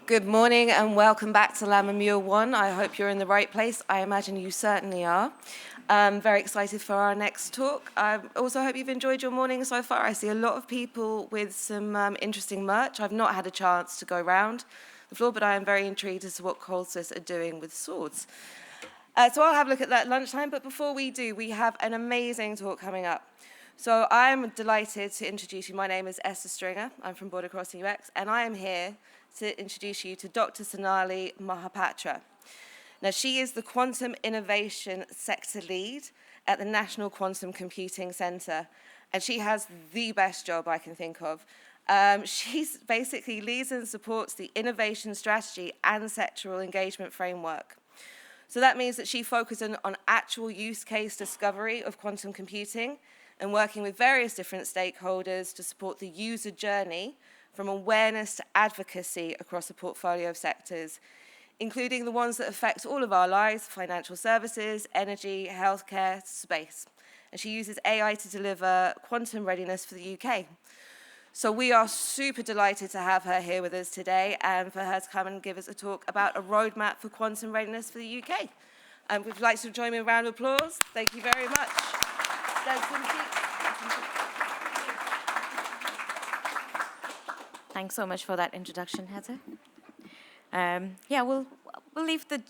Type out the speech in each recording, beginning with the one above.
Good morning and welcome back to Lamb and Mule 1. I hope you're in the right place. I imagine you certainly are. Very excited for our next talk. I also hope you've enjoyed your morning so far. I see a lot of people with some interesting merch. I've not had a chance to go round the floor, but I am very intrigued as to what Colsys are doing with swords. So I'll have a look at that at lunchtime, but before we do, we have an amazing talk coming up. So I'm delighted to introduce you. My name is Esther Stringer. I'm from Border Crossing UX, and I am here to introduce you to Dr. Sonali Mohapatra. Now, she is the Quantum Innovation Sector Lead at the National Quantum Computing Centre, and she has the best job I can think of. She basically leads and supports the innovation strategy and sectoral engagement framework. So that means that she focuses on actual use case discovery of quantum computing and working with various different stakeholders to support the user journey from awareness to advocacy across a portfolio of sectors, including the ones that affect all of our lives: financial services, energy, healthcare, space. And she uses AI to deliver quantum readiness for the UK. So we are super delighted to have her here with us today and for her to come and give us a talk about a roadmap for quantum readiness for the UK. And would you like to join me in a round of applause? Thank you very much. Thanks so much for that introduction, Heather. We'll leave the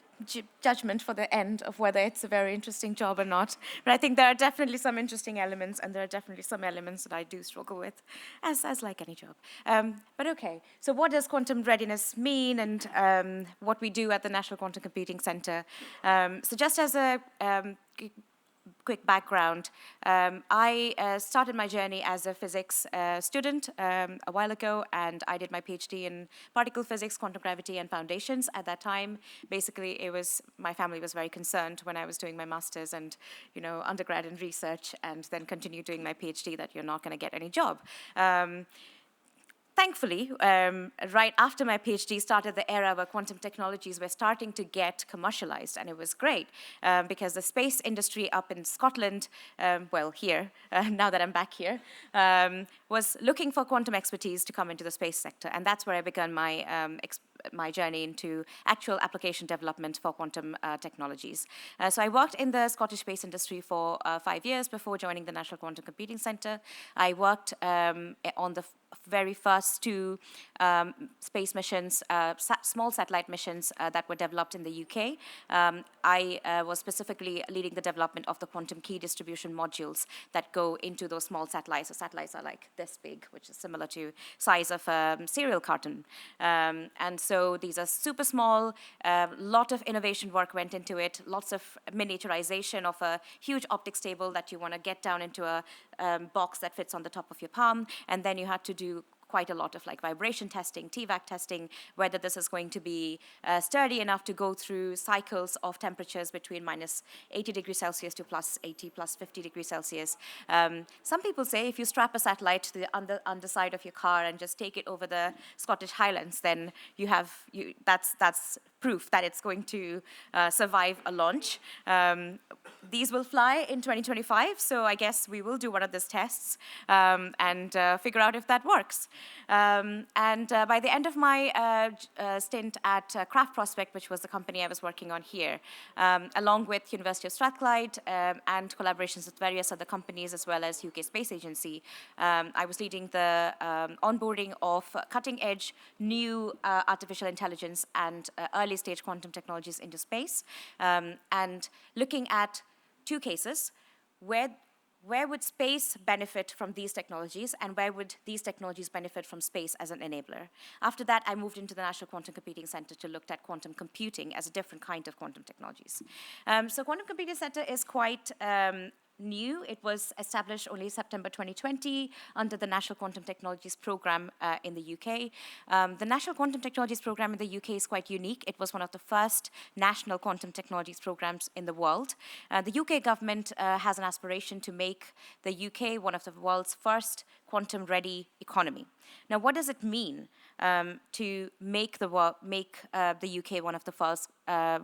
judgment for the end of whether it's a very interesting job or not. But I think there are definitely some interesting elements, and there are definitely some elements that I do struggle with, as like any job. But okay, so what does quantum readiness mean, and what we do at the National Quantum Computing Centre? So just as a quick background, I started my journey as a physics student a while ago, and I did my PhD in particle physics, quantum gravity, and foundations. At that time, basically, my family was very concerned when I was doing my master's and undergrad in research, and then continued doing my PhD, that you're not going to get any job. Thankfully, right after my PhD started the era where quantum technologies were starting to get commercialized, and it was great because the space industry up in Scotland, here, now that I'm back here, was looking for quantum expertise to come into the space sector, and that's where I began my journey into actual application development for quantum technologies. So I worked in the Scottish space industry for 5 years before joining the National Quantum Computing Centre. I worked on the very first two space missions, small satellite missions that were developed in the UK. I was specifically leading the development of the quantum key distribution modules that go into those small satellites. So satellites are like this big, which is similar to size of a cereal carton. And so these are super small. Lot of innovation work went into it. Lots of miniaturization of a huge optics table that you want to get down into a box that fits on the top of your palm, and then you had to do quite a lot of vibration testing, TVAC testing, whether this is going to be sturdy enough to go through cycles of temperatures between minus 80 degrees Celsius to plus 80, plus 50 degrees Celsius. Some people say if you strap a satellite to the underside of your car and just take it over the Scottish Highlands, then that's proof that it's going to survive a launch. These will fly in 2025, so I guess we will do one of these tests and figure out if that works. By the end of my stint at Craft Prospect, which was the company I was working on here, along with University of Strathclyde and collaborations with various other companies as well as UK Space Agency, I was leading the onboarding of cutting-edge new artificial intelligence and early-stage quantum technologies into space, and looking at two cases where would space benefit from these technologies, and where would these technologies benefit from space as an enabler? After that, I moved into the National Quantum Computing Centre to look at quantum computing as a different kind of quantum technologies. So Quantum Computing Centre is quite new. It was established only September 2020 under the National Quantum Technologies Programme in the UK. The National Quantum Technologies Programme in the UK is quite unique. It was one of the first national quantum technologies programs in the world. The UK government has an aspiration to make the UK one of the world's first quantum-ready economy. Now, what does it mean? to make the UK one of the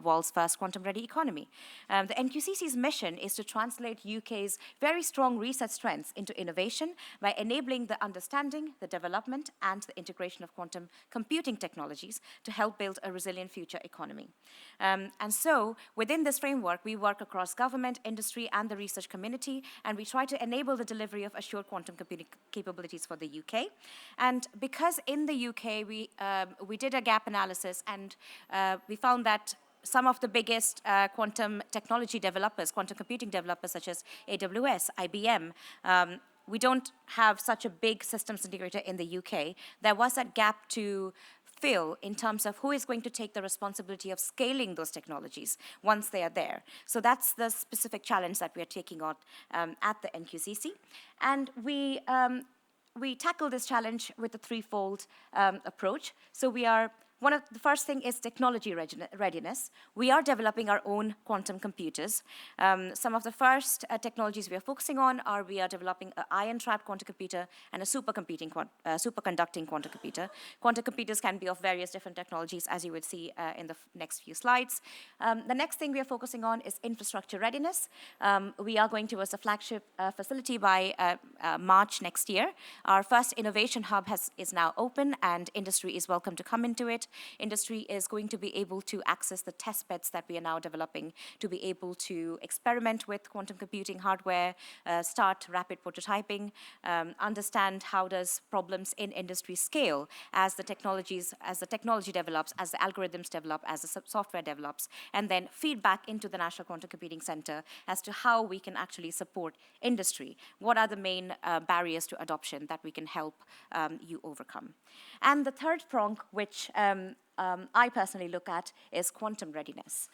world's first quantum-ready economy. The NQCC's mission is to translate UK's very strong research strengths into innovation by enabling the understanding, the development, and the integration of quantum computing technologies to help build a resilient future economy. And so, within this framework, we work across government, industry, and the research community, and we try to enable the delivery of assured quantum computing capabilities for the UK. And because in the UK, we did a gap analysis, and we found that some of the biggest quantum technology developers, quantum computing developers such as AWS, IBM, we don't have such a big systems integrator in the UK. There was that gap to fill in terms of who is going to take the responsibility of scaling those technologies once they are there. So that's the specific challenge that we are taking on at the NQCC. And we tackle this challenge with a threefold approach. So the first thing is technology readiness. We are developing our own quantum computers. Some of the first technologies we are focusing on are we are developing an ion-trap quantum computer and a superconducting quantum computer. Quantum computers can be of various different technologies, as you would see in the next few slides. The next thing we are focusing on is infrastructure readiness. We are going towards a flagship facility by March next year. Our first innovation hub is now open, and industry is welcome to come into it. Industry is going to be able to access the test beds that we are now developing to be able to experiment with quantum computing hardware, start rapid prototyping, understand how does problems in industry scale as the technology develops, as the algorithms develop, as the software develops, and then feedback into the National Quantum Computing Center as to how we can actually support industry. What are the main barriers to adoption that we can help you overcome? And the third prong, which I personally look at, is quantum readiness.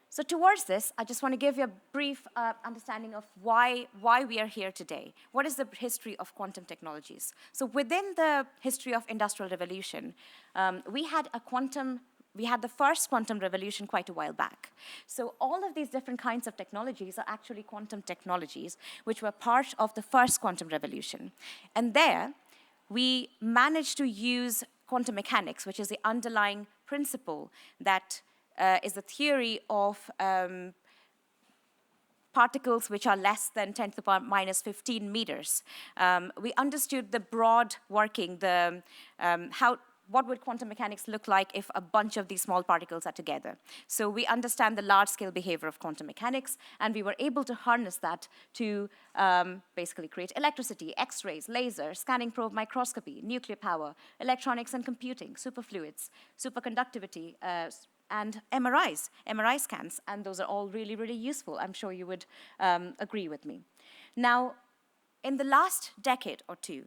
So towards this, I just want to give you a brief understanding of why we are here today. What is the history of quantum technologies? So within the history of Industrial Revolution, we had the first quantum revolution quite a while back. So all of these different kinds of technologies are actually quantum technologies, which were part of the first quantum revolution. And there, we managed to use quantum mechanics, which is the underlying principle that is the theory of particles which are less than 10 to the power minus 15 meters. We understood the broad working, what would quantum mechanics look like if a bunch of these small particles are together. So we understand the large-scale behavior of quantum mechanics, and we were able to harness that to basically create electricity, X-rays, lasers, scanning probe microscopy, nuclear power, electronics and computing, superfluids, superconductivity, and MRI scans, and those are all really, really useful. I'm sure you would agree with me. Now, in the last decade or two,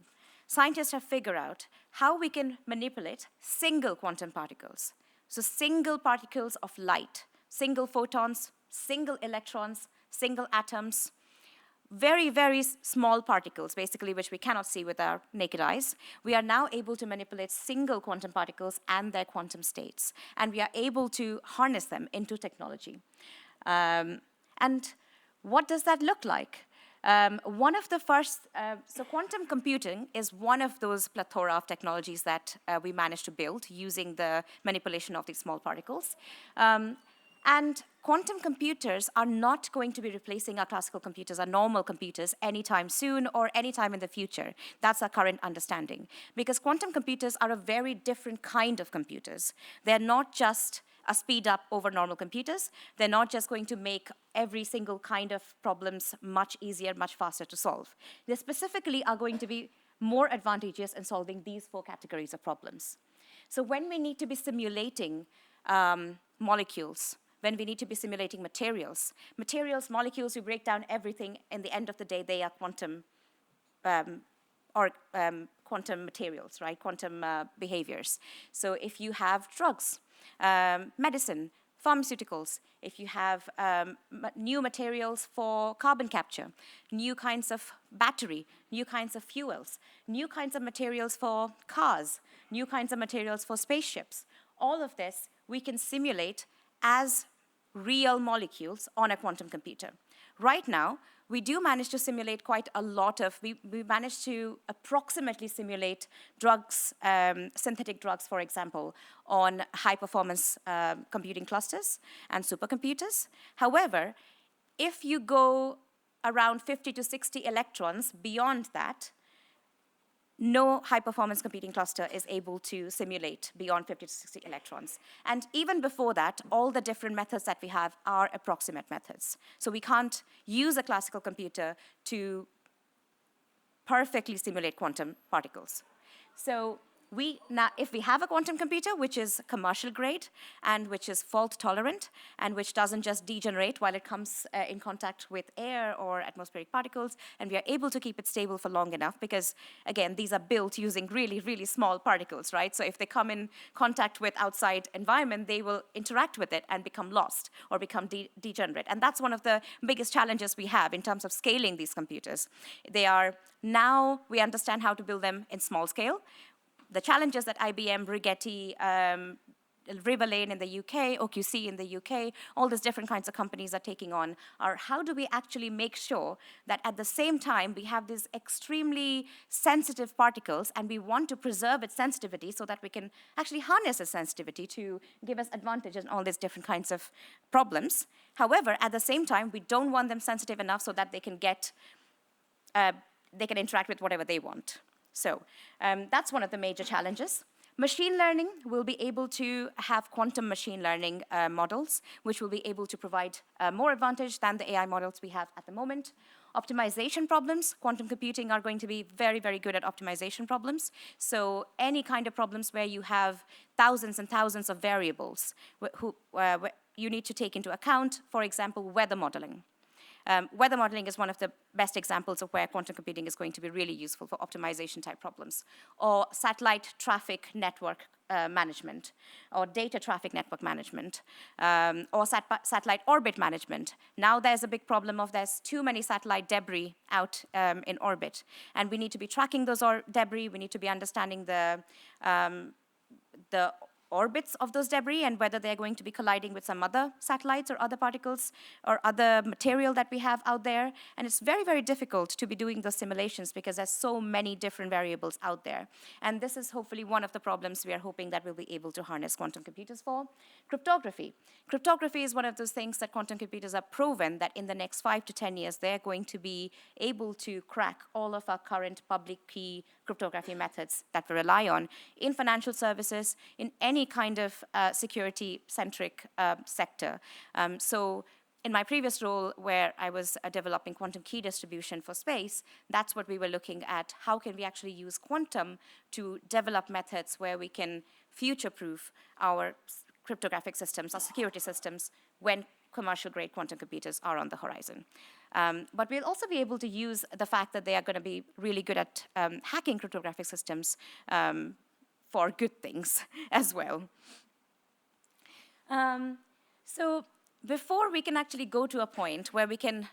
scientists have figured out how we can manipulate single quantum particles. So single particles of light, single photons, single electrons, single atoms, very, very small particles, basically, which we cannot see with our naked eyes. We are now able to manipulate single quantum particles and their quantum states, and we are able to harness them into technology. And what does that look like? One of the first, so quantum computing is one of those plethora of technologies that we managed to build using the manipulation of these small particles. And quantum computers are not going to be replacing our classical computers, our normal computers, anytime soon or anytime in the future. That's our current understanding. Because quantum computers are a very different kind of computers. They're not just a speed up over normal computers. They're not just going to make every single kind of problems much easier, much faster to solve. They specifically are going to be more advantageous in solving these 4 categories of problems. So when we need to be simulating molecules, when we need to be simulating materials, molecules, we break down everything. In the end of the day, they are quantum quantum materials, right? Quantum behaviors. So if you have drugs, medicine, pharmaceuticals, if you have new materials for carbon capture, new kinds of battery, new kinds of fuels, new kinds of materials for cars, new kinds of materials for spaceships, all of this we can simulate as real molecules on a quantum computer. Right now, we do manage to simulate quite a lot of, we managed to approximately simulate drugs, synthetic drugs, for example, on high-performance computing clusters and supercomputers. However, if you go around 50 to 60 electrons beyond that, no high-performance computing cluster is able to simulate beyond 50 to 60 electrons. And even before that, all the different methods that we have are approximate methods. So we can't use a classical computer to perfectly simulate quantum particles. So if we have a quantum computer which is commercial grade and which is fault tolerant and which doesn't just degenerate while it comes in contact with air or atmospheric particles, and we are able to keep it stable for long enough, because again, these are built using really, really small particles, right? So if they come in contact with outside environment, they will interact with it and become lost or become degenerate. And that's one of the biggest challenges we have in terms of scaling these computers. Now we understand how to build them in small scale. The challenges that IBM, Rigetti, Riverlane in the UK, OQC in the UK, all these different kinds of companies are taking on are how do we actually make sure that at the same time we have these extremely sensitive particles and we want to preserve its sensitivity so that we can actually harness its sensitivity to give us advantages in all these different kinds of problems. However, at the same time, we don't want them sensitive enough so that they can interact with whatever they want. So that's one of the major challenges. Machine learning will be able to have quantum machine learning models, which will be able to provide more advantage than the AI models we have at the moment. Optimization problems, quantum computing are going to be very, very good at optimization problems. So any kind of problems where you have thousands and thousands of variables you need to take into account, for example, weather modeling. Weather modeling is one of the best examples of where quantum computing is going to be really useful for optimization type problems. Or satellite traffic network management, or data traffic network management, or satellite orbit management. Now there's a big problem of there's too many satellite debris out in orbit. And we need to be tracking those debris. We need to be understanding the orbits of those debris and whether they're going to be colliding with some other satellites or other particles or other material that we have out there. And it's very, very difficult to be doing those simulations because there's so many different variables out there. And this is hopefully one of the problems we are hoping that we'll be able to harness quantum computers for. Cryptography. Cryptography is one of those things that quantum computers are proven that in the next 5 to 10 years, they're going to be able to crack all of our current public key cryptography methods that we rely on in financial services, in any kind of security-centric sector. So in my previous role, where I was developing quantum key distribution for space, that's what we were looking at. How can we actually use quantum to develop methods where we can future-proof our cryptographic systems, our security systems, when commercial-grade quantum computers are on the horizon. But we'll also be able to use the fact that they are going to be really good at hacking cryptographic systems for good things as well. So before we can actually go to a point where we can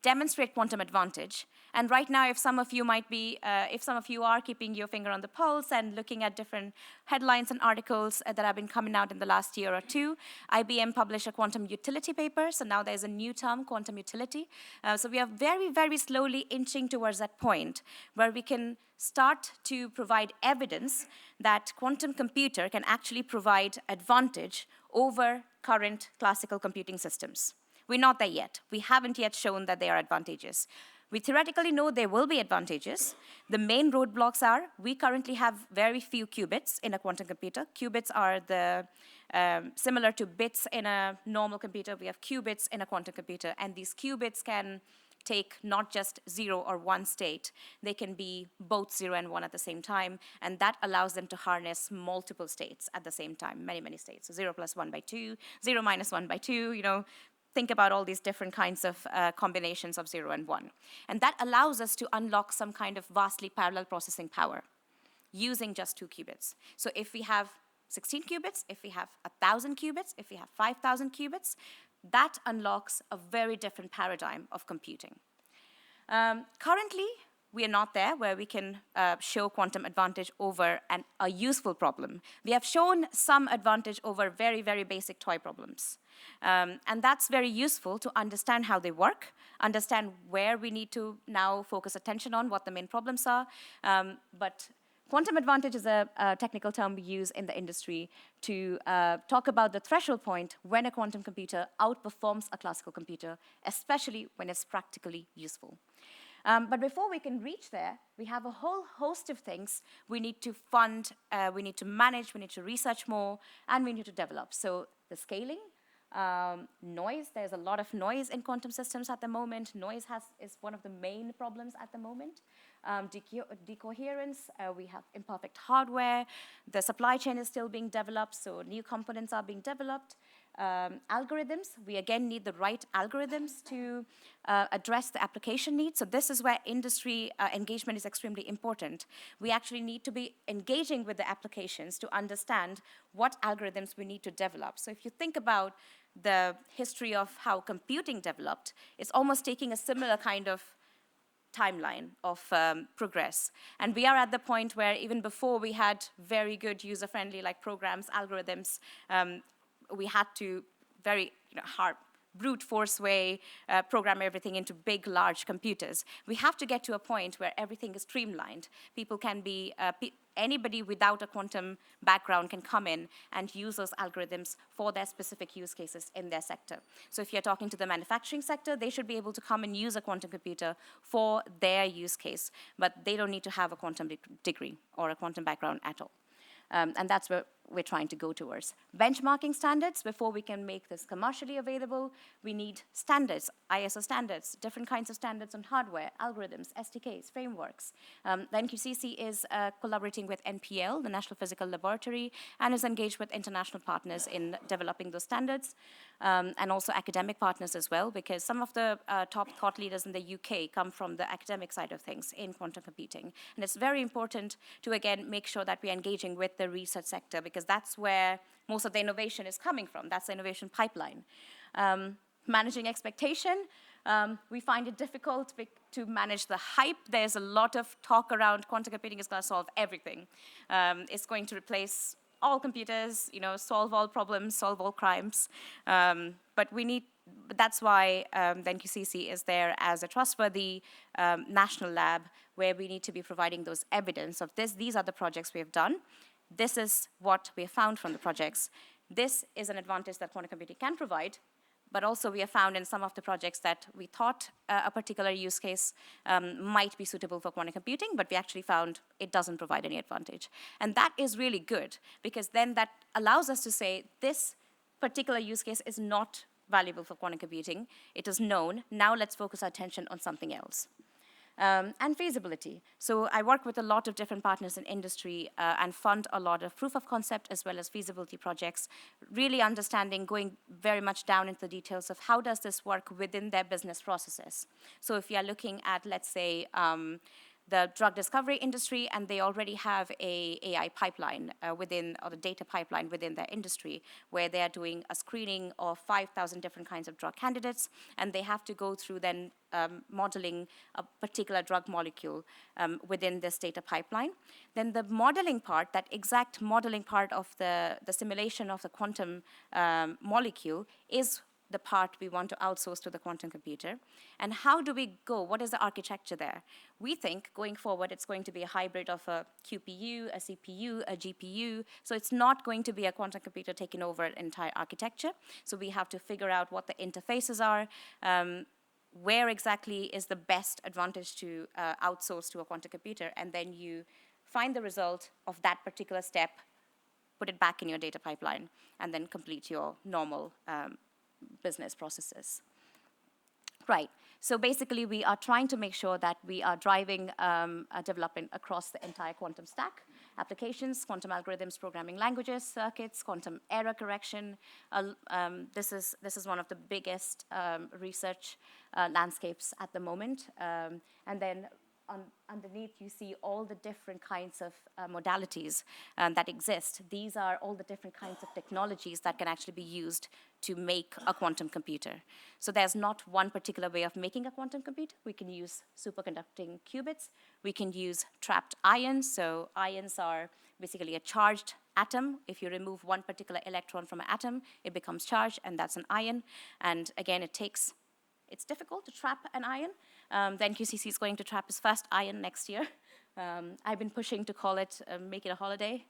demonstrate quantum advantage, and right now, if some of you are keeping your finger on the pulse and looking at different headlines and articles that have been coming out in the last year or two, IBM published a quantum utility paper. So now there's a new term, quantum utility. So we are very, very slowly inching towards that point where we can start to provide evidence that quantum computer can actually provide advantage over current classical computing systems. We're not there yet. We haven't yet shown that they are advantageous. We theoretically know there will be advantages. The main roadblocks are we currently have very few qubits in a quantum computer. Qubits are similar to bits in a normal computer. We have qubits in a quantum computer, and these qubits can take not just 0 or 1 state. They can be both 0 and 1 at the same time, and that allows them to harness multiple states at the same time, many, many states. So 0 plus 1 by 2, 0 minus 1 by 2, think about all these different kinds of combinations of 0 and 1. And that allows us to unlock some kind of vastly parallel processing power using just 2 qubits. So if we have 16 qubits, if we have 1,000 qubits, if we have 5,000 qubits, that unlocks a very different paradigm of computing. Currently, we are not there where we can show quantum advantage over a useful problem. We have shown some advantage over very, very basic toy problems. And that's very useful to understand how they work, understand where we need to now focus attention on, what the main problems are. But quantum advantage is a technical term we use in the industry to talk about the threshold point when a quantum computer outperforms a classical computer, especially when it's practically useful. But before we can reach there, we have a whole host of things we need to fund, we need to manage, we need to research more, and we need to develop. So the scaling, noise, there's a lot of noise in quantum systems at the moment. Noise is one of the main problems at the moment. Decoherence, we have imperfect hardware. The supply chain is still being developed, so new components are being developed. Algorithms, we again need the right algorithms to address the application needs. So this is where industry engagement is extremely important. We actually need to be engaging with the applications to understand what algorithms we need to develop. So if you think about the history of how computing developed, it's almost taking a similar kind of timeline of progress. And we are at the point where even before we had very good user-friendly like programs, algorithms, we had to very hard, brute force way program everything into big, large computers. We have to get to a point where everything is streamlined. People can be, anybody without a quantum background can come in and use those algorithms for their specific use cases in their sector. So if you're talking to the manufacturing sector, they should be able to come and use a quantum computer for their use case, but they don't need to have a quantum degree or a quantum background at all. And that's where we're trying to go towards. Benchmarking standards, before we can make this commercially available, we need standards, ISO standards, different kinds of standards on hardware, algorithms, SDKs, frameworks. The NQCC is collaborating with NPL, the National Physical Laboratory, and is engaged with international partners in developing those standards, and also academic partners as well, because some of the top thought leaders in the UK come from the academic side of things in quantum computing. And it's very important to, again, make sure that we're engaging with the research sector, because that's where most of the innovation is coming from. That's the innovation pipeline. Managing expectation, we find it difficult to manage the hype. There's a lot of talk around quantum computing is going to solve everything. It's going to replace all computers, solve all problems, solve all crimes. But that's why the NQCC is there as a trustworthy national lab where we need to be providing those evidence of this. These are the projects we have done. This is what we have found from the projects. This is an advantage that quantum computing can provide, but also we have found in some of the projects that we thought a particular use case might be suitable for quantum computing, but we actually found it doesn't provide any advantage. And that is really good, because then that allows us to say this particular use case is not valuable for quantum computing. It is known. Now let's focus our attention on something else. And feasibility. So I work with a lot of different partners in industry and fund a lot of proof of concept as well as feasibility projects, really understanding, going very much down into the details of how does this work within their business processes. So if you are looking at, let's say, the drug discovery industry, and they already have a AI pipeline or the data pipeline within their industry, where they are doing a screening of 5,000 different kinds of drug candidates, and they have to go through then modeling a particular drug molecule within this data pipeline. Then the modeling part, that exact modeling part of the simulation of the quantum molecule is the part we want to outsource to the quantum computer. And how do we go? What is the architecture there? We think going forward it's going to be a hybrid of a QPU, a CPU, a GPU. So it's not going to be a quantum computer taking over an entire architecture. So we have to figure out what the interfaces are, where exactly is the best advantage to outsource to a quantum computer, and then you find the result of that particular step, put it back in your data pipeline, and then complete your normal business processes. Right. So basically, we are trying to make sure that we are driving development across the entire quantum stack: applications, quantum algorithms, programming languages, circuits, quantum error correction. This is one of the biggest research landscapes at the moment. And then underneath, you see all the different kinds of modalities that exist. These are all the different kinds of technologies that can actually be used to make a quantum computer. So there's not one particular way of making a quantum computer. We can use superconducting qubits. We can use trapped ions. So ions are basically a charged atom. If you remove one particular electron from an atom, it becomes charged, and that's an ion. And again, it's difficult to trap an ion. The NQCC is going to trap its first ion next year. I've been pushing to call it, make it a holiday,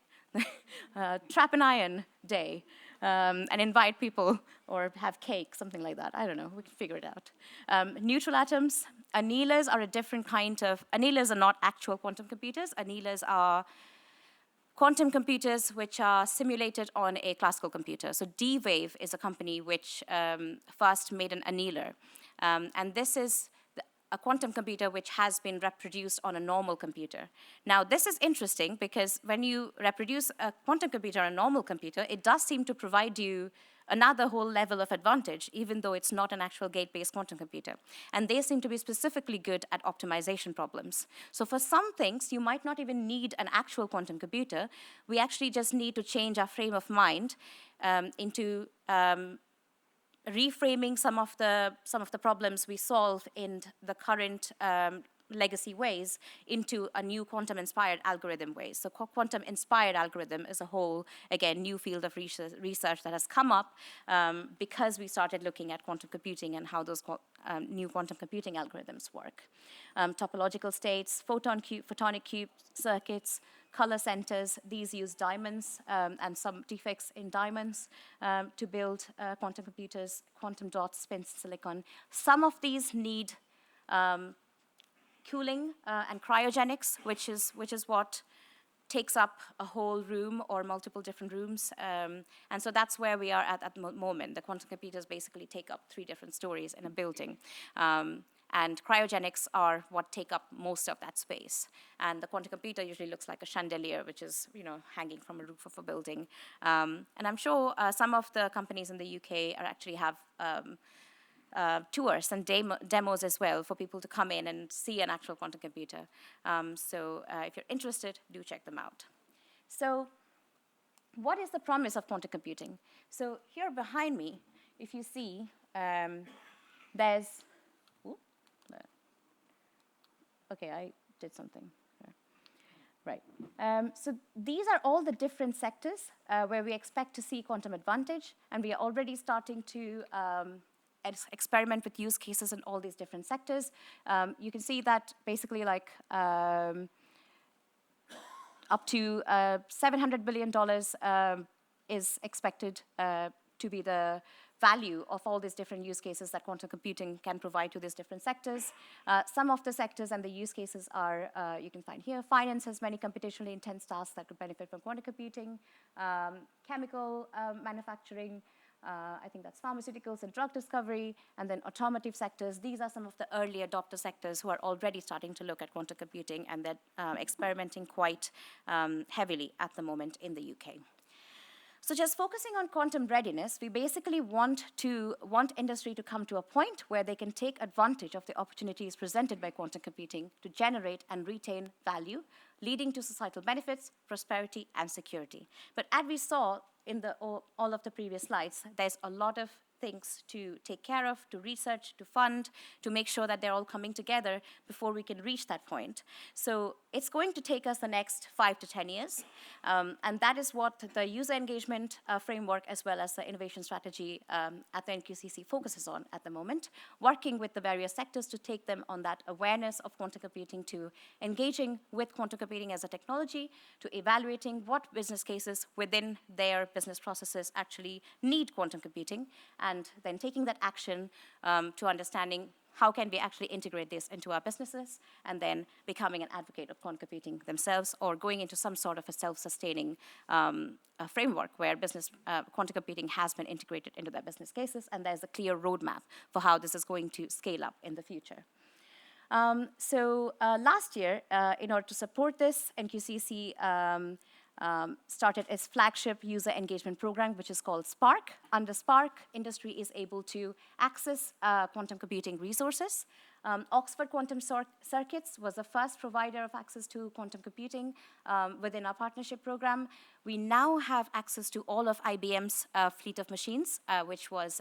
Trap an Ion Day, and invite people or have cake, something like that. I don't know, we can figure it out. Neutral atoms, annealers are a different kind of, annealers are not actual quantum computers. Annealers are quantum computers which are simulated on a classical computer. So D-Wave is a company which first made an annealer. And this is a quantum computer which has been reproduced on a normal computer. Now, this is interesting because when you reproduce a quantum computer on a normal computer, it does seem to provide you another whole level of advantage, even though it's not an actual gate-based quantum computer. And they seem to be specifically good at optimization problems. So for some things, you might not even need an actual quantum computer. We actually just need to change our frame of mind into reframing some of the problems we solve in the current legacy ways into a new quantum-inspired algorithm ways. So quantum-inspired algorithm is a whole, again, new field of research that has come up because we started looking at quantum computing and how those new quantum computing algorithms work. Topological states, photonic cube circuits, color centers, these use diamonds and some defects in diamonds to build quantum computers, quantum dots, spins, silicon. Some of these need cooling and cryogenics, which is what takes up a whole room or multiple different rooms. And so that's where we are at the moment. The quantum computers basically take up 3 different stories in a building. And cryogenics are what take up most of that space. And the quantum computer usually looks like a chandelier, which is hanging from a roof of a building. And I'm sure some of the companies in the UK actually have tours and demos as well for people to come in and see an actual quantum computer. So if you're interested, do check them out. So what is the promise of quantum computing? So here behind me, if you see, there's, okay, I did something. Right. So these are all the different sectors where we expect to see quantum advantage, and we are already starting to experiment with use cases in all these different sectors. You can see that basically like up to $700 billion is expected to be the value of all these different use cases that quantum computing can provide to these different sectors. Some of the sectors and the use cases are, you can find here, finance has many computationally intense tasks that could benefit from quantum computing, chemical manufacturing, I think that's pharmaceuticals and drug discovery, and then automotive sectors. These are some of the early adopter sectors who are already starting to look at quantum computing, and they're experimenting quite heavily at the moment in the UK. So just focusing on quantum readiness, we basically want industry to come to a point where they can take advantage of the opportunities presented by quantum computing to generate and retain value, leading to societal benefits, prosperity, and security. But as we saw in all of the previous slides, there's a lot of things to take care of, to research, to fund, to make sure that they're all coming together before we can reach that point. So it's going to take us the next 5 to 10 years. And that is what the user engagement framework as well as the innovation strategy at the NQCC focuses on at the moment, working with the various sectors to take them on that awareness of quantum computing, to engaging with quantum computing as a technology, to evaluating what business cases within their business processes actually need quantum computing, and then taking that action to understanding how can we actually integrate this into our businesses, and then becoming an advocate of quantum computing themselves, or going into some sort of a self-sustaining framework where quantum computing has been integrated into their business cases, and there's a clear roadmap for how this is going to scale up in the future. Last year, in order to support this, NQCC started its flagship user engagement program, which is called Spark. Under Spark, industry is able to access quantum computing resources. Oxford Quantum Circuits was the first provider of access to quantum computing within our partnership program. We now have access to all of IBM's fleet of machines, which was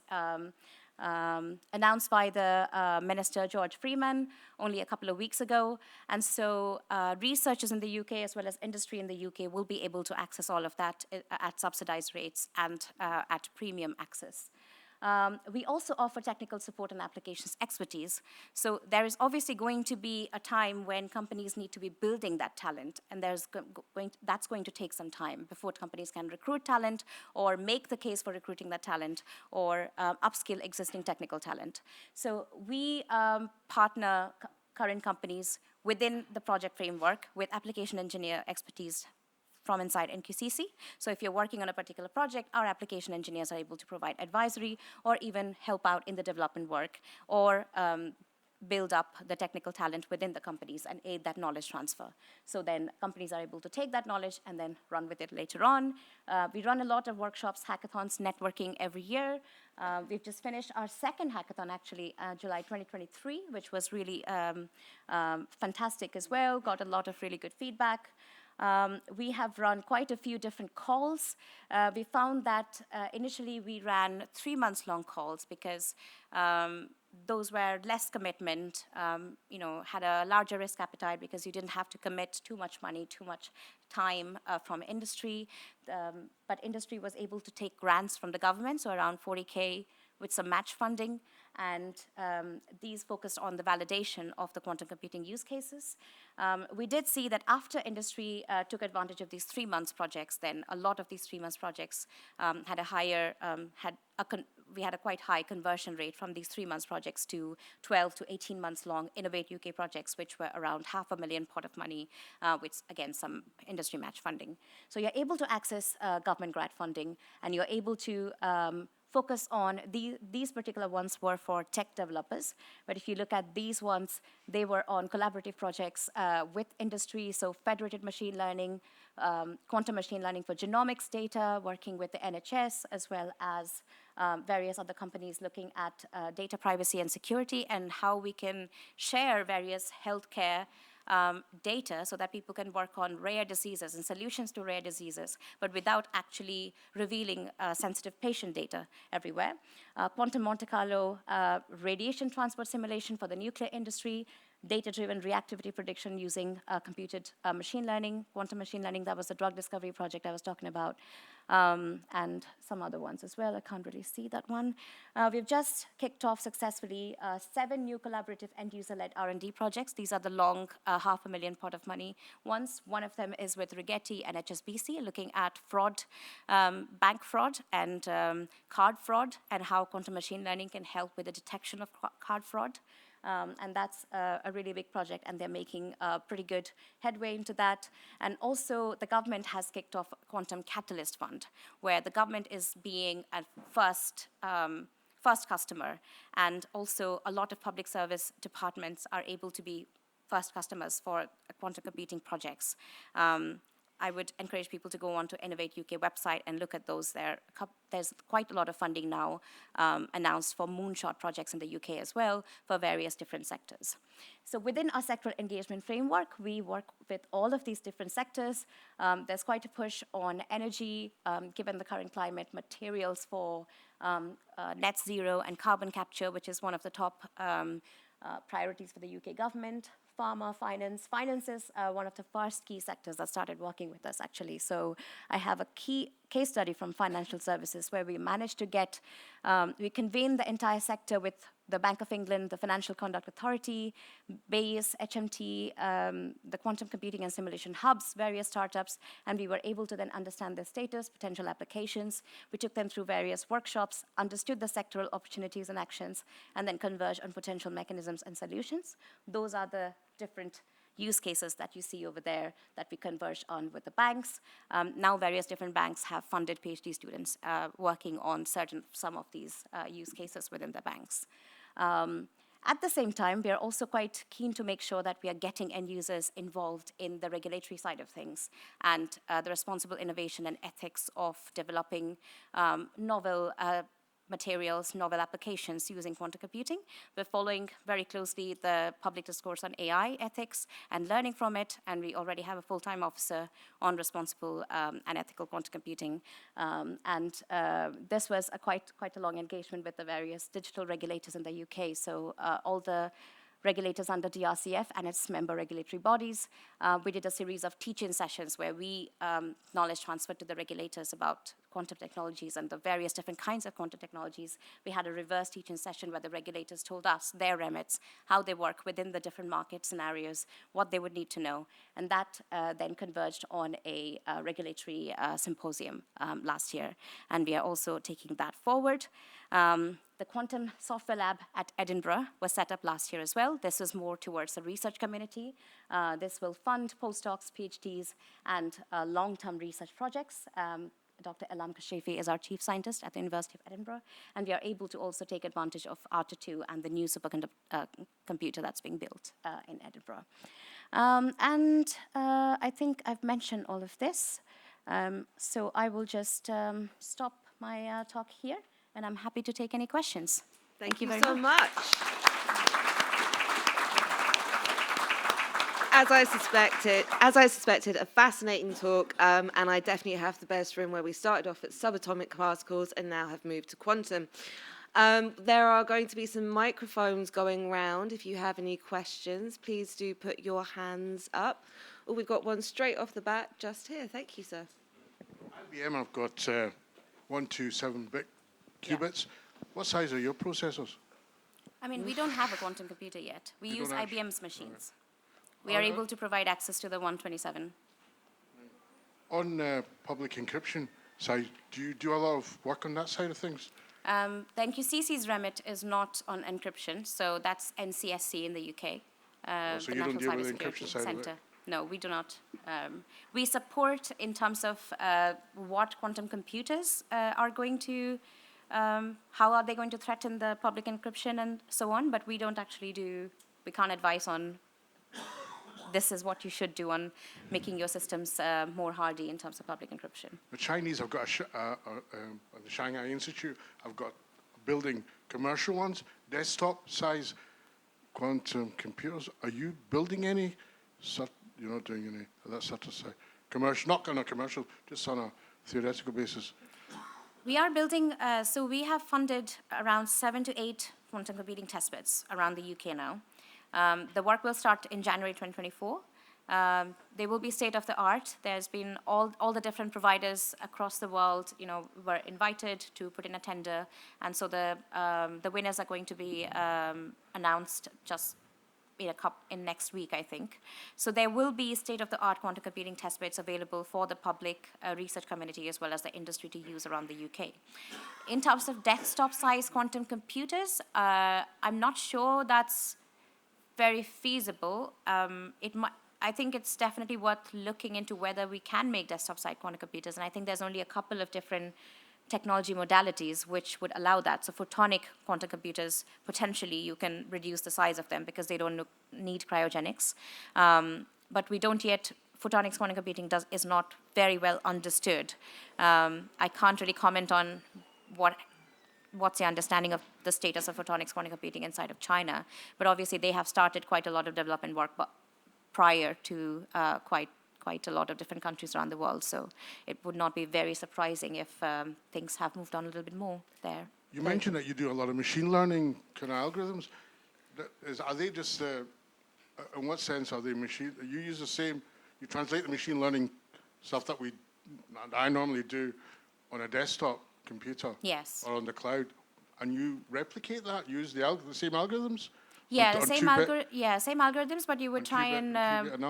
announced by the Minister George Freeman only a couple of weeks ago. And so researchers in the UK as well as industry in the UK will be able to access all of that at subsidized rates and at premium access. We also offer technical support and applications expertise. So there is obviously going to be a time when companies need to be building that talent, and that's going to take some time before companies can recruit talent or make the case for recruiting that talent or upskill existing technical talent. So we partner current companies within the project framework with application engineer expertise from inside NQCC. So if you're working on a particular project, our application engineers are able to provide advisory or even help out in the development work or build up the technical talent within the companies and aid that knowledge transfer. So then companies are able to take that knowledge and then run with it later on. We run a lot of workshops, hackathons, networking every year. We've just finished our second hackathon, actually, July 2023, which was really fantastic as well, got a lot of really good feedback. We have run quite a few different calls. We found that initially we ran 3 months long calls because those were less commitment, had a larger risk appetite because you didn't have to commit too much money, too much time from industry. But industry was able to take grants from the government, so around 40K with some match funding. And these focused on the validation of the quantum computing use cases. We did see that after industry took advantage of these 3 months projects, then a lot of these 3 months projects had a higher, we had a quite high conversion rate from these 3 months projects to 12 to 18 months long Innovate UK projects, which were around £500,000 pot of money, with, again, some industry match funding. So you're able to access government grant funding, and you're able to focus on these particular ones were for tech developers. But if you look at these ones, they were on collaborative projects with industry, so federated machine learning, quantum machine learning for genomics data, working with the NHS, as well as various other companies looking at data privacy and security and how we can share various healthcare data so that people can work on rare diseases and solutions to rare diseases, but without actually revealing sensitive patient data everywhere. Quantum Monte Carlo radiation transport simulation for the nuclear industry, data-driven reactivity prediction using computed machine learning, quantum machine learning, that was the drug discovery project I was talking about, and some other ones as well. I can't really see that one. We've just kicked off successfully 7 new collaborative end-user-led R&D projects. These are the long £500,000 pot of money ones. One of them is with Rigetti and HSBC, looking at fraud, bank fraud and card fraud, and how quantum machine learning can help with the detection of card fraud. And that's a really big project, and they're making pretty good headway into that. And also, the government has kicked off a Quantum Catalyst Fund, where the government is being a first customer, and also a lot of public service departments are able to be first customers for quantum computing projects. I would encourage people to go on to Innovate UK website and look at those there. There's quite a lot of funding now announced for moonshot projects in the UK as well for various different sectors. So within our sectoral engagement framework, we work with all of these different sectors. There's quite a push on energy, given the current climate, materials for net zero and carbon capture, which is one of the top priorities for the UK government. Pharma, finance. Finance is one of the first key sectors that started working with us, actually. So I have a key case study from financial services where we managed to get, we convened the entire sector with the Bank of England, the Financial Conduct Authority, BASE, HMT, the quantum computing and simulation hubs, various startups, and we were able to then understand their status, potential applications. We took them through various workshops, understood the sectoral opportunities and actions, and then converged on potential mechanisms and solutions. Those are the different use cases that you see over there that we converged on with the banks. Now various different banks have funded PhD students working on some of these use cases within the banks. At the same time, we are also quite keen to make sure that we are getting end users involved in the regulatory side of things and the responsible innovation and ethics of developing novel materials, novel applications using quantum computing. We're following very closely the public discourse on AI ethics and learning from it, and we already have a full-time officer on responsible and ethical quantum computing. This was quite a long engagement with the various digital regulators in the UK. So all the regulators under DRCF and its member regulatory bodies. We did a series of teach-in sessions where we knowledge transferred to the regulators about quantum technologies and the various different kinds of quantum technologies. We had a reverse teach-in session where the regulators told us their remits, how they work within the different market scenarios, what they would need to know. And that then converged on a regulatory symposium last year. And we are also taking that forward. The Quantum Software Lab at Edinburgh was set up last year as well. This is more towards the research community. This will fund postdocs, PhDs, and long-term research projects. Dr. Elam Kashefi is our chief scientist at the University of Edinburgh, and we are able to also take advantage of R2 and the new supercomputer that's being built in Edinburgh. I think I've mentioned all of this, so I will just stop my talk here, and I'm happy to take any questions. Thank you so much. As I suspected, a fascinating talk, and I definitely have the best room where we started off at subatomic particles and now have moved to quantum. There are going to be some microphones going round. If you have any questions, please do put your hands up. Oh, we've got one straight off the bat just here. Thank you, sir. IBM, I've got 127-bit qubits. Yeah. What size are your processors? I mean, we don't have a quantum computer yet. We use IBM's machines. We are able to provide access to the 127. On public encryption side, do you do a lot of work on that side of things? The NQCC's remit is not on encryption, so that's NCSC in the UK. So you don't deal with the encryption side of it? No, we do not. We support in terms of what quantum computers are going to, how are they going to threaten the public encryption and so on, but we don't actually we can't advise on this is what you should do on making your systems more hardy in terms of public encryption. The Chinese have got the Shanghai Institute, have got building commercial ones, desktop size quantum computers. Are you building any? You're not doing any of that sort of side? Commercial, not on a commercial, just on a theoretical basis. We are building, so we have funded around 7 to 8 quantum computing testbeds around the UK now. The work will start in January 2024. They will be state of the art. There's been all the different providers across the world, were invited to put in a tender, and so the winners are going to be announced just in next week, I think. So there will be state-of-the-art quantum computing testbeds available for the public research community as well as the industry to use around the UK. In terms of desktop-size quantum computers, I'm not sure that's very feasible. I think it's definitely worth looking into whether we can make desktop-side quantum computers, and I think there's only a couple of different technology modalities which would allow that. So photonic quantum computers, potentially you can reduce the size of them because they don't need cryogenics. But we don't yet, photonics quantum computing is not very well understood. I can't really comment on what's the understanding of the status of photonics quantum computing inside of China. But obviously they have started quite a lot of development work prior to quite a lot of different countries around the world. So it would not be very surprising if things have moved on a little bit more there. You mentioned that you do a lot of machine learning kind of algorithms. Are they just, in what sense are they machine? You use the same, you translate the machine learning stuff that I normally do on a desktop computer. Yes. Or on the cloud, and you replicate that, use the same algorithms? Yeah, the same algorithms, but you would try and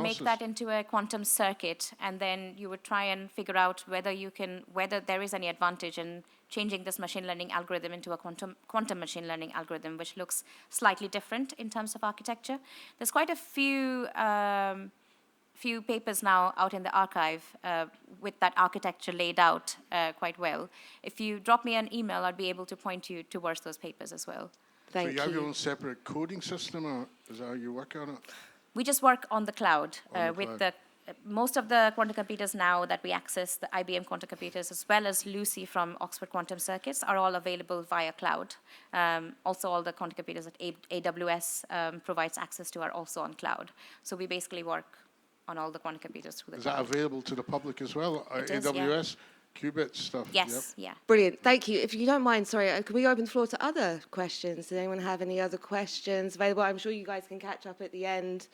make that into a quantum circuit, and then you would try and figure out whether there is any advantage in changing this machine learning algorithm into a quantum machine learning algorithm, which looks slightly different in terms of architecture. There's quite a few papers now out in the archive with that architecture laid out quite well. If you drop me an email, I'll be able to point you towards those papers as well. So you have your own separate coding system, or is that how you work on it? We just work on the cloud with the most of the quantum computers now that we access, the IBM quantum computers, as well as Lucy from Oxford Quantum Circuits, are all available via cloud. Also, all the quantum computers that AWS provides access to are also on cloud. So we basically work on all the quantum computers through the Is cloud. that available to the public as well? It is, AWS, qubit stuff? Yes, yeah. Brilliant. Thank you. If you don't mind, sorry, can we open the floor to other questions? Does anyone have any other questions available? I'm sure you guys can catch up at the end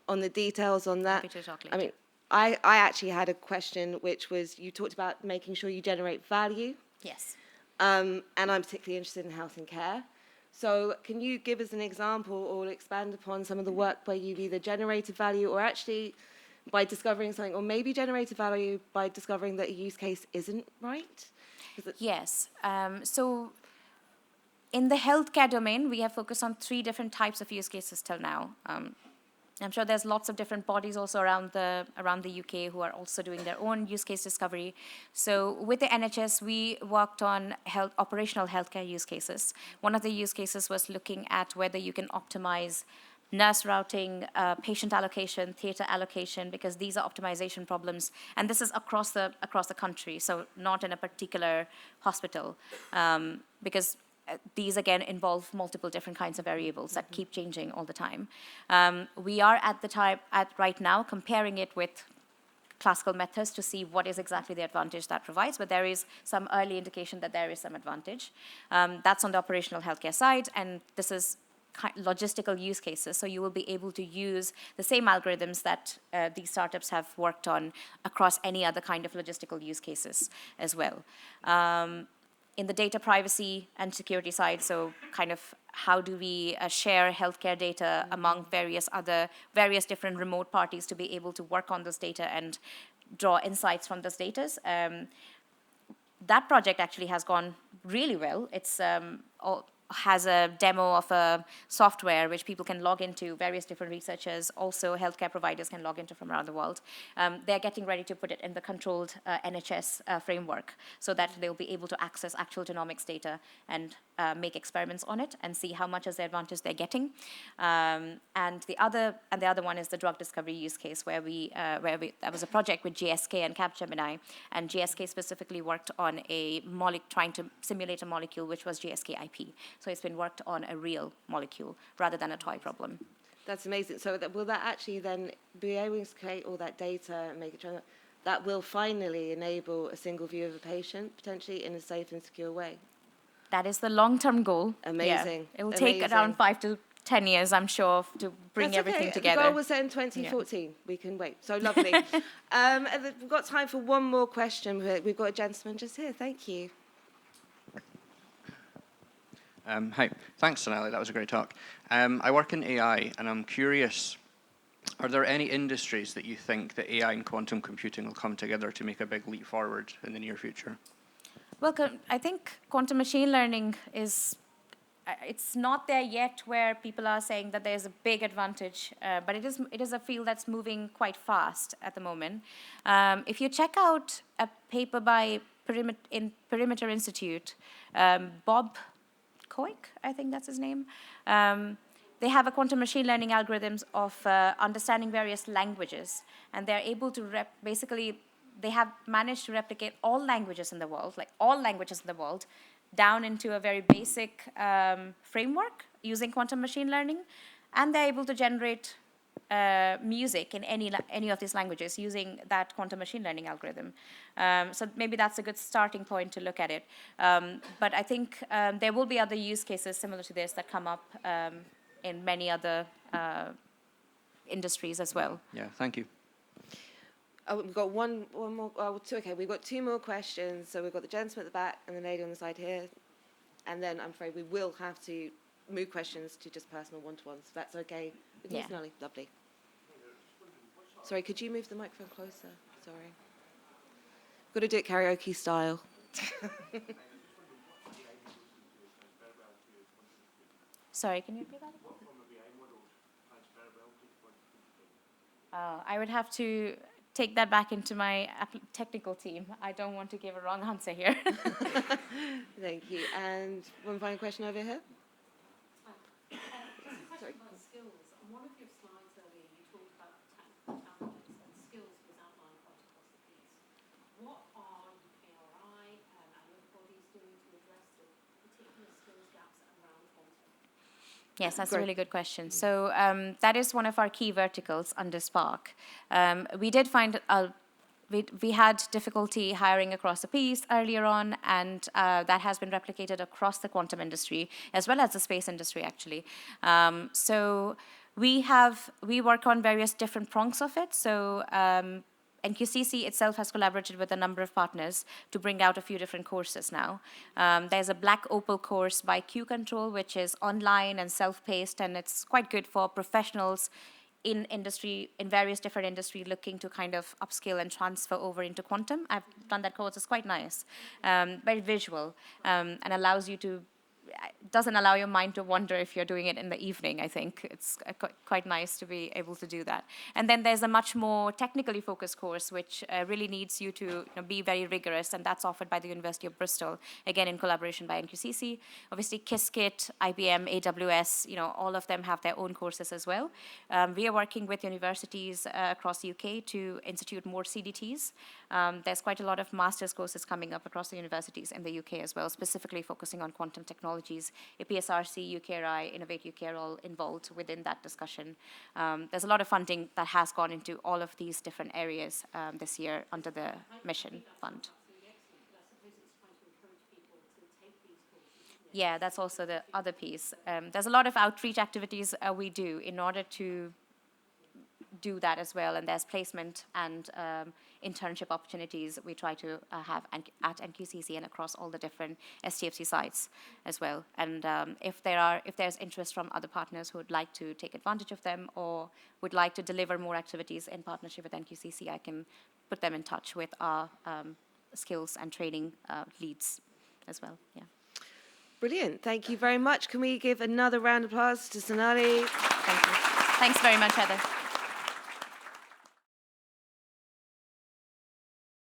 on the details on that. Happy to talk I later. mean, I actually had a question, which was you talked about making sure you generate value. Yes. And I'm particularly interested in health and care. So can you give us an example or expand upon some of the work where you've either generated value or actually by discovering something, or maybe generated value by discovering that a use case isn't right? Yes. So in the healthcare domain, we have focused on 3 different types of use cases till now. I'm sure there's lots of different bodies also around the UK who are also doing their own use case discovery. So with the NHS, we worked on operational healthcare use cases. One of the use cases was looking at whether you can optimize nurse routing, patient allocation, theatre allocation, because these are optimization problems, and this is across the country, so not in a particular hospital, because these again involve multiple different kinds of variables that keep changing all the time. We are at right now comparing it with classical methods to see what is exactly the advantage that provides, but there is some early indication that there is some advantage. That's on the operational healthcare side, and this is logistical use cases, so you will be able to use the same algorithms that these startups have worked on across any other kind of logistical use cases as well. In the data privacy and security side, so kind of how do we share healthcare data among various different remote parties to be able to work on this data and draw insights from this data. That project actually has gone really well. It's has a demo of a software which people can log into, various different researchers, also healthcare providers can log into from around the world. They're getting ready to put it in the controlled NHS framework so that they'll be able to access actual genomics data and make experiments on it and see how much is the advantage they're getting. And the other one is the drug discovery use case where that was a project with GSK and Capgemini, and GSK specifically worked on trying to simulate a molecule which was GSK IP. So it's been worked on a real molecule rather than a toy problem. That's amazing. So will that actually then be able to create all that data and make it that will finally enable a single view of a patient potentially in a safe and secure way? That is the long-term goal. Amazing. Yeah. It will take around 5 to 10 years, I'm sure, to bring That's everything okay. together. The goal was set in 2014. Yeah. We can wait. So lovely. And we've got time for one more question. We've got a gentleman just here. Thank you. Hi, thanks Sonali, that was a great talk. I work in AI and I'm curious, are there any industries that you think that AI and quantum computing will come together to make a big leap forward in the near future? Well, I think quantum machine learning it's not there yet where people are saying that there's a big advantage, but it is a field that's moving quite fast at the moment. If you check out a paper by Perimeter Institute, Bob Koik, I think that's his name. They have a quantum machine learning algorithms of understanding various languages, and they're able to they have managed to replicate all languages in the world, down into a very basic framework using quantum machine learning, and they're able to generate music in any of these languages using that quantum machine learning algorithm. So maybe that's a good starting point to look at it. But I think there will be other use cases similar to this that come up in many other industries as well. Yeah, thank you. We've got one more. Two. Okay, we've got 2 more questions. So we've got the gentleman at the back and the lady on the side here, and then I'm afraid we will have to move questions to just personal one-to-ones. If that's okay with you, Sonali? Lovely. Sorry, could you move the microphone closer? Sorry. Got to do it karaoke style. Sorry, can you repeat that? I would have to take that back into my technical team. I don't want to give a wrong answer here. Thank you. And one final question over here. Sorry. About skills. On one of your slides earlier, you talked about talents and skills was Yes, that's a Great. really good question. So that is one of our key verticals under Spark. We did find we had difficulty hiring across the piece earlier on, and that has been replicated across the quantum industry as well as the space industry, actually. So we work on various different prongs of it. So NQCC itself has collaborated with a number of partners to bring out a few different courses now. There's a Black Opal course by Q Control, which is online and self-paced, and it's quite good for professionals in industry, in various different industry, looking to kind of upskill and transfer over into quantum. I've done that course. It's quite nice, very visual, and allows you to, doesn't allow your mind to wander if you're doing it in the evening. I think it's quite nice to be able to do that. And then there's a much more technically focused course, which really needs you to be very rigorous, and that's offered by the University of Bristol, again in collaboration by NQCC. Obviously, Qiskit, IBM, AWS, all of them have their own courses as well. We are working with universities across the UK to institute more CDTs. There's quite a lot of master's courses coming up across the universities in the UK as well, specifically focusing on quantum technologies. PSRC, UKRI, Innovate UK are all involved within that discussion. There's a lot of funding that has gone into all of these different areas this year under the Mission Fund. Yeah, that's also the other piece. There's a lot of outreach activities we do in order to do that as well, and there's placement and internship opportunities we try to have at NQCC and across all the different STFC sites as well. And if there's interest from other partners who would like to take advantage of them or would like to deliver more activities in partnership with NQCC, I can put them in touch with our skills and training leads as well. Yeah. Brilliant. Thank you very much. Can we give another round of applause to Sonali? Thank you. Thanks very much, Heather.